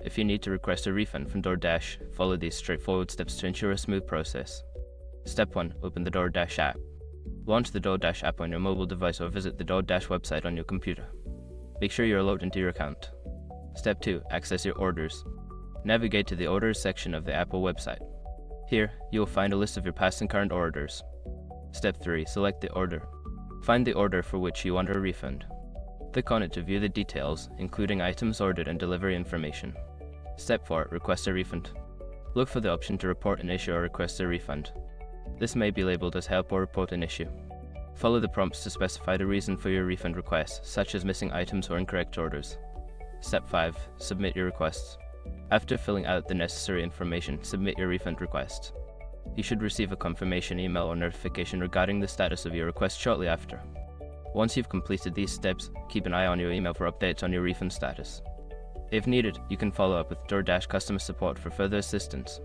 If you need to request a refund from DoorDash, follow these straightforward steps to ensure a smooth process. Step 1. Open the DoorDash app. Launch the DoorDash app on your mobile device or visit the DoorDash website on your computer. Make sure you're logged into your account. Step 2. Access your orders. Navigate to the Orders section of the Apple website. Here, you will find a list of your past and current orders. Step 3. Select the order. Find the order for which you want a refund. Click on it to view the details, including items ordered and delivery information. Step 4. Request a refund. Look for the option to report an issue or request a refund. This may be labeled as help or report an issue. Follow the prompts to specify the reason for your refund request, such as missing items or incorrect orders. Step 5. Submit your request. After filling out the necessary information, submit your refund request. You should receive a confirmation email or notification regarding the status of your request shortly after. Once you've completed these steps, keep an eye on your email for updates on your refund status. If needed, you can follow up with DoorDash customer support for further assistance.